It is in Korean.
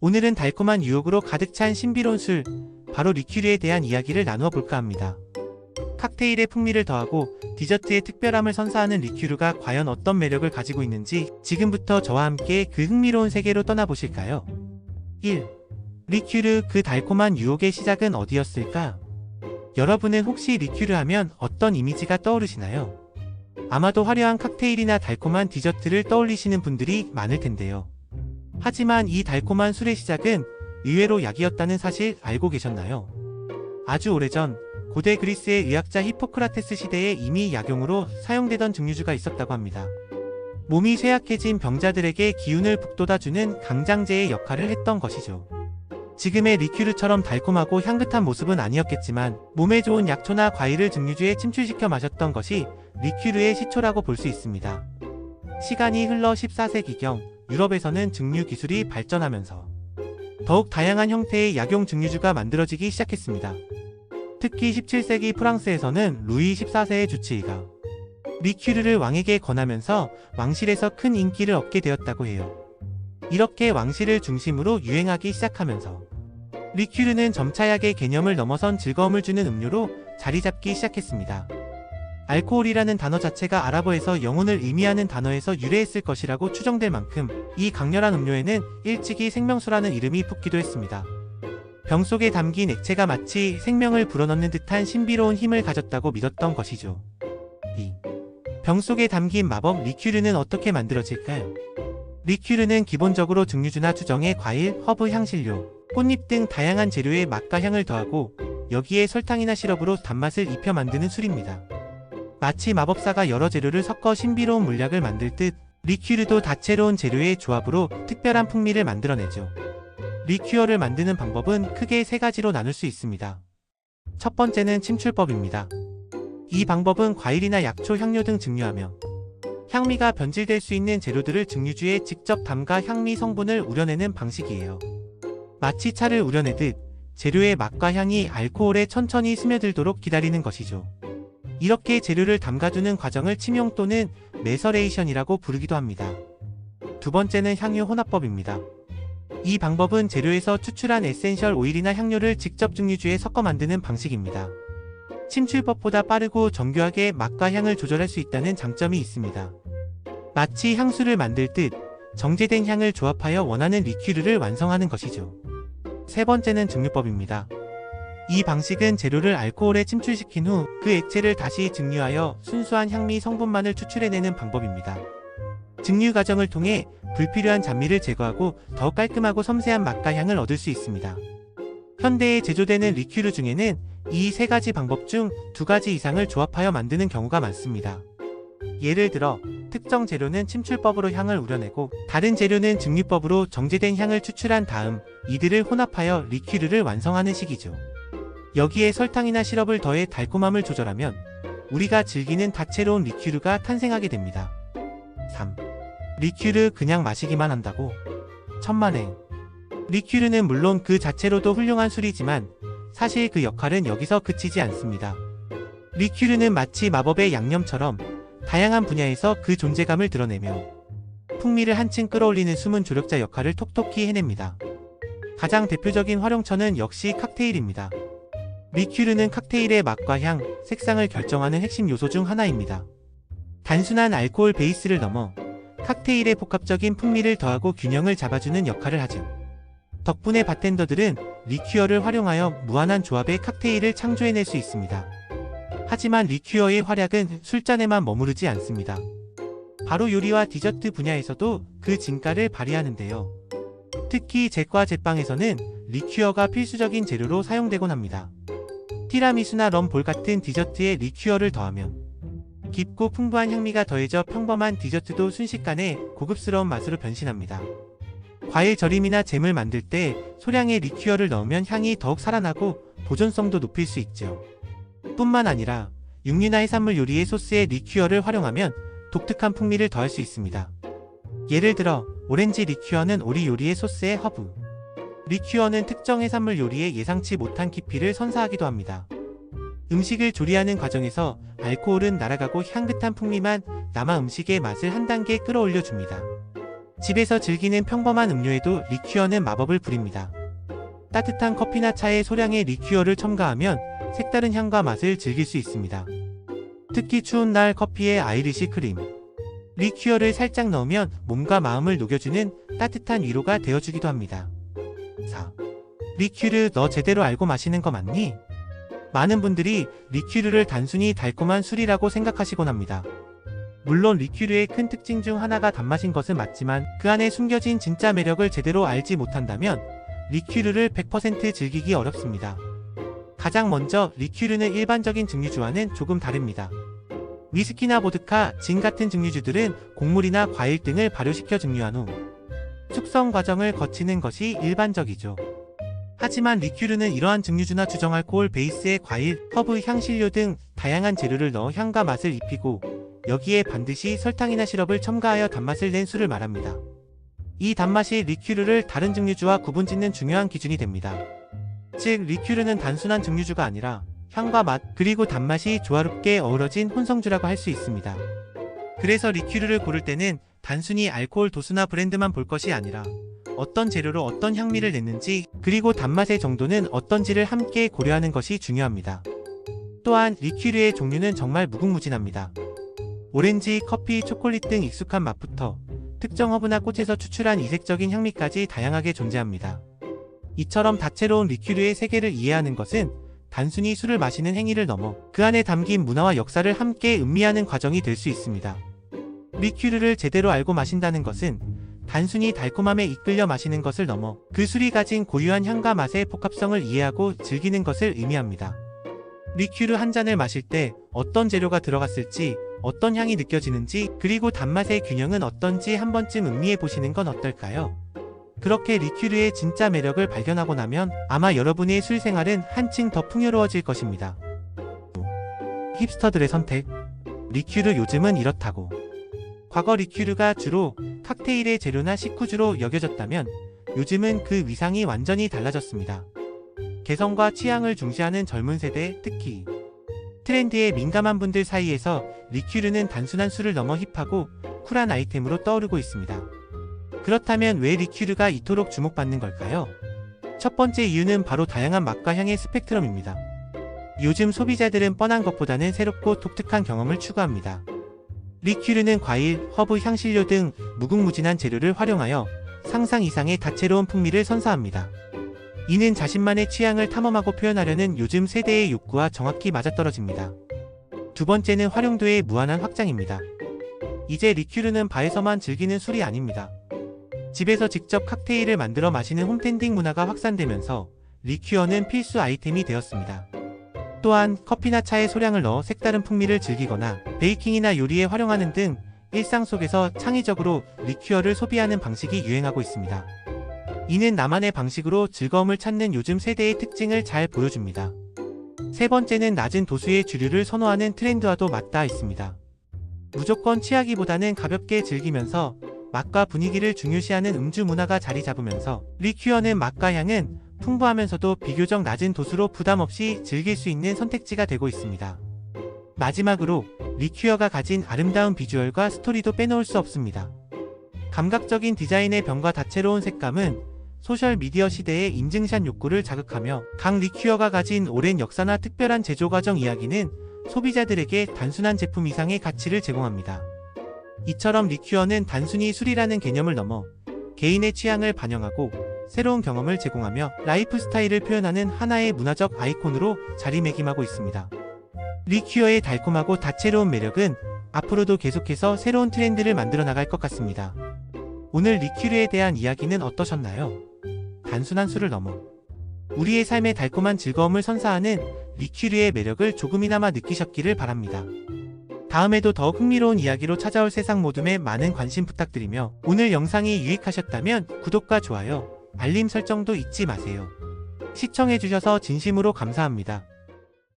오늘은 달콤한 유혹으로 가득 찬 신비로운 술, 바로 리큐르에 대한 이야기를 나누어 볼까 합니다. 칵테일에 풍미를 더하고 디저트의 특별함을 선사하는 리큐르가 과연 어떤 매력을 가지고 있는지 지금부터 저와 함께 그 흥미로운 세계로 떠나보실까요? 1. 리큐르, 그 달콤한 유혹의 시작은 어디였을까? 여러분은 혹시 리큐르 하면 어떤 이미지가 떠오르시나요? 아마도 화려한 칵테일이나 달콤한 디저트를 떠올리시는 분들이 많을 텐데요. 하지만 이 달콤한 술의 시작은 의외로 약이었다는 사실 알고 계셨나요? 아주 오래전 고대 그리스의 의학자 히포크라테스 시대에 이미 약용으로 사용되던 증류주가 있었다고 합니다. 몸이 쇠약해진 병자들에게 기운을 북돋아주는 강장제의 역할을 했던 것이죠. 지금의 리큐르처럼 달콤하고 향긋한 모습은 아니었겠지만 몸에 좋은 약초나 과일을 증류주에 침출시켜 마셨던 것이 리큐르의 시초라고 볼 수 있습니다. 시간이 흘러 14세기경 유럽에서는 증류 기술이 발전하면서 더욱 다양한 형태의 약용 증류주가 만들어지기 시작했습니다. 특히 17세기 프랑스에서는 루이 14세의 주치의가 리큐르를 왕에게 권하면서 왕실에서 큰 인기를 얻게 되었다고 해요. 이렇게 왕실을 중심으로 유행하기 시작하면서 리큐르는 점차 약의 개념을 넘어선 즐거움을 주는 음료로 자리잡기 시작했습니다. 알코올이라는 단어 자체가 아랍어에서 영혼을 의미하는 단어에서 유래했을 것이라고 추정될 만큼 이 강렬한 음료에는 일찍이 생명수라는 이름이 붙기도 했습니다. 병 속에 담긴 액체가 마치 생명을 불어넣는 듯한 신비로운 힘을 가졌다고 믿었던 것이죠. 2. 병 속에 담긴 마법 리큐르는 어떻게 만들어질까요? 리큐르는 기본적으로 증류주나 주정의 과일, 허브, 향신료, 꽃잎 등 다양한 재료의 맛과 향을 더하고 여기에 설탕이나 시럽으로 단맛을 입혀 만드는 술입니다. 마치 마법사가 여러 재료를 섞어 신비로운 물약을 만들 듯 리큐르도 다채로운 재료의 조합으로 특별한 풍미를 만들어내죠. 리큐어를 만드는 방법은 크게 세 가지로 나눌 수 있습니다. 첫 번째는 침출법입니다. 이 방법은 과일이나 약초, 향료 등 증류하며 향미가 변질될 수 있는 재료들을 증류주에 직접 담가 향미 성분을 우려내는 방식이에요. 마치 차를 우려내듯 재료의 맛과 향이 알코올에 천천히 스며들도록 기다리는 것이죠. 이렇게 재료를 담가두는 과정을 침용 또는 메서레이션이라고 부르기도 합니다. 두 번째는 향유 혼합법입니다. 이 방법은 재료에서 추출한 에센셜 오일이나 향료를 직접 증류주에 섞어 만드는 방식입니다. 침출법보다 빠르고 정교하게 맛과 향을 조절할 수 있다는 장점이 있습니다. 마치 향수를 만들 듯 정제된 향을 조합하여 원하는 리큐르를 완성하는 것이죠. 세 번째는 증류법입니다. 이 방식은 재료를 알코올에 침출시킨 후 그 액체를 다시 증류하여 순수한 향미 성분만을 추출해내는 방법입니다. 증류 과정을 통해 불필요한 잡미를 제거하고 더욱 깔끔하고 섬세한 맛과 향을 얻을 수 있습니다. 현대에 제조되는 리큐르 중에는 이 세 가지 방법 중 두 가지 이상을 조합하여 만드는 경우가 많습니다. 예를 들어 특정 재료는 침출법으로 향을 우려내고 다른 재료는 증류법으로 정제된 향을 추출한 다음 이들을 혼합하여 리큐르를 완성하는 식이죠. 여기에 설탕이나 시럽을 더해 달콤함을 조절하면 우리가 즐기는 다채로운 리큐르가 탄생하게 됩니다. 3. 리큐르 그냥 마시기만 한다고? 천만에. 리큐르는 물론 그 자체로도 훌륭한 술이지만 사실 그 역할은 여기서 그치지 않습니다. 리큐르는 마치 마법의 양념처럼 다양한 분야에서 그 존재감을 드러내며 풍미를 한층 끌어올리는 숨은 조력자 역할을 톡톡히 해냅니다. 가장 대표적인 활용처는 역시 칵테일입니다. 리큐르는 칵테일의 맛과 향, 색상을 결정하는 핵심 요소 중 하나입니다. 단순한 알코올 베이스를 넘어 칵테일의 복합적인 풍미를 더하고 균형을 잡아주는 역할을 하죠. 덕분에 바텐더들은 리큐어를 활용하여 무한한 조합의 칵테일을 창조해낼 수 있습니다. 하지만 리큐어의 활약은 술잔에만 머무르지 않습니다. 바로 요리와 디저트 분야에서도 그 진가를 발휘하는데요. 특히 잭과 제빵에서는 리큐어가 필수적인 재료로 사용되곤 합니다. 티라미수나 럼볼 같은 디저트에 리큐어를 더하면 깊고 풍부한 향미가 더해져 평범한 디저트도 순식간에 고급스러운 맛으로 변신합니다. 과일 절임이나 잼을 만들 때 소량의 리큐어를 넣으면 향이 더욱 살아나고 보존성도 높일 수 있죠. 뿐만 아니라 육류나 해산물 요리의 소스에 리큐어를 활용하면 독특한 풍미를 더할 수 있습니다. 예를 들어 오렌지 리큐어는 오리 요리의 소스에 허브, 리큐어는 특정 해산물 요리에 예상치 못한 깊이를 선사하기도 합니다. 음식을 조리하는 과정에서 알코올은 날아가고 향긋한 풍미만 남아 음식의 맛을 한 단계 끌어올려 줍니다. 집에서 즐기는 평범한 음료에도 리큐어는 마법을 부립니다. 따뜻한 커피나 차에 소량의 리큐어를 첨가하면 색다른 향과 맛을 즐길 수 있습니다. 특히 추운 날 커피에 아이리시 크림, 리큐어를 살짝 넣으면 몸과 마음을 녹여주는 따뜻한 위로가 되어주기도 합니다. 4. 리큐르 너 제대로 알고 마시는 거 맞니? 많은 분들이 리큐르를 단순히 달콤한 술이라고 생각하시곤 합니다. 물론 리큐르의 큰 특징 중 하나가 단맛인 것은 맞지만 그 안에 숨겨진 진짜 매력을 제대로 알지 못한다면 리큐르를 100% 즐기기 어렵습니다. 가장 먼저 리큐르는 일반적인 증류주와는 조금 다릅니다. 위스키나 보드카, 진 같은 증류주들은 곡물이나 과일 등을 발효시켜 증류한 후 숙성 과정을 거치는 것이 일반적이죠. 하지만 리큐르는 이러한 증류주나 주정알코올 베이스의 과일, 허브, 향신료 등 다양한 재료를 넣어 향과 맛을 입히고 여기에 반드시 설탕이나 시럽을 첨가하여 단맛을 낸 술을 말합니다. 이 단맛이 리큐르를 다른 증류주와 구분짓는 중요한 기준이 됩니다. 즉 리큐르는 단순한 증류주가 아니라 향과 맛, 그리고 단맛이 조화롭게 어우러진 혼성주라고 할 수 있습니다. 그래서 리큐르를 고를 때는 단순히 알코올 도수나 브랜드만 볼 것이 아니라 어떤 재료로 어떤 향미를 냈는지, 그리고 단맛의 정도는 어떤지를 함께 고려하는 것이 중요합니다. 또한 리큐르의 종류는 정말 무궁무진합니다. 오렌지, 커피, 초콜릿 등 익숙한 맛부터 특정 허브나 꽃에서 추출한 이색적인 향미까지 다양하게 존재합니다. 이처럼 다채로운 리큐르의 세계를 이해하는 것은 단순히 술을 마시는 행위를 넘어 그 안에 담긴 문화와 역사를 함께 음미하는 과정이 될 수 있습니다. 리큐르를 제대로 알고 마신다는 것은 단순히 달콤함에 이끌려 마시는 것을 넘어 그 술이 가진 고유한 향과 맛의 복합성을 이해하고 즐기는 것을 의미합니다. 리큐르 한 잔을 마실 때 어떤 재료가 들어갔을지, 어떤 향이 느껴지는지, 그리고 단맛의 균형은 어떤지 한 번쯤 음미해 보시는 건 어떨까요? 그렇게 리큐르의 진짜 매력을 발견하고 나면 아마 여러분의 술 생활은 한층 더 풍요로워질 것입니다. 힙스터들의 선택. 리큐르 요즘은 이렇다고. 과거 리큐르가 주로 칵테일의 재료나 식후주로 여겨졌다면 요즘은 그 위상이 완전히 달라졌습니다. 개성과 취향을 중시하는 젊은 세대, 특히 트렌드에 민감한 분들 사이에서 리큐르는 단순한 술을 넘어 힙하고 쿨한 아이템으로 떠오르고 있습니다. 그렇다면 왜 리큐르가 이토록 주목받는 걸까요? 첫 번째 이유는 바로 다양한 맛과 향의 스펙트럼입니다. 요즘 소비자들은 뻔한 것보다는 새롭고 독특한 경험을 추구합니다. 리큐르는 과일, 허브, 향신료 등 무궁무진한 재료를 활용하여 상상 이상의 다채로운 풍미를 선사합니다. 이는 자신만의 취향을 탐험하고 표현하려는 요즘 세대의 욕구와 정확히 맞아떨어집니다. 두 번째는 활용도의 무한한 확장입니다. 이제 리큐르는 바에서만 즐기는 술이 아닙니다. 집에서 직접 칵테일을 만들어 마시는 홈텐딩 문화가 확산되면서 리큐어는 필수 아이템이 되었습니다. 또한 커피나 차에 소량을 넣어 색다른 풍미를 즐기거나 베이킹이나 요리에 활용하는 등 일상 속에서 창의적으로 리큐어를 소비하는 방식이 유행하고 있습니다. 이는 나만의 방식으로 즐거움을 찾는 요즘 세대의 특징을 잘 보여줍니다. 세 번째는 낮은 도수의 주류를 선호하는 트렌드와도 맞닿아 있습니다. 무조건 취하기보다는 가볍게 즐기면서 맛과 분위기를 중요시하는 음주 문화가 자리 잡으면서 리큐어는 맛과 향은 풍부하면서도 비교적 낮은 도수로 부담 없이 즐길 수 있는 선택지가 되고 있습니다. 마지막으로 리큐어가 가진 아름다운 비주얼과 스토리도 빼놓을 수 없습니다. 감각적인 디자인의 변과 다채로운 색감은 소셜미디어 시대의 인증샷 욕구를 자극하며 각 리큐어가 가진 오랜 역사나 특별한 제조 과정 이야기는 소비자들에게 단순한 제품 이상의 가치를 제공합니다. 이처럼 리큐어는 단순히 술이라는 개념을 넘어 개인의 취향을 반영하고 새로운 경험을 제공하며 라이프 스타일을 표현하는 하나의 문화적 아이콘으로 자리매김하고 있습니다. 리큐어의 달콤하고 다채로운 매력은 앞으로도 계속해서 새로운 트렌드를 만들어 나갈 것 같습니다. 오늘 리큐르에 대한 이야기는 어떠셨나요? 단순한 술을 넘어 우리의 삶의 달콤한 즐거움을 선사하는 리큐르의 매력을 조금이나마 느끼셨기를 바랍니다. 다음에도 더욱 흥미로운 이야기로 찾아올 세상 모둠에 많은 관심 부탁드리며 오늘 영상이 유익하셨다면 구독과 좋아요, 알림 설정도 잊지 마세요. 시청해주셔서 진심으로 감사합니다.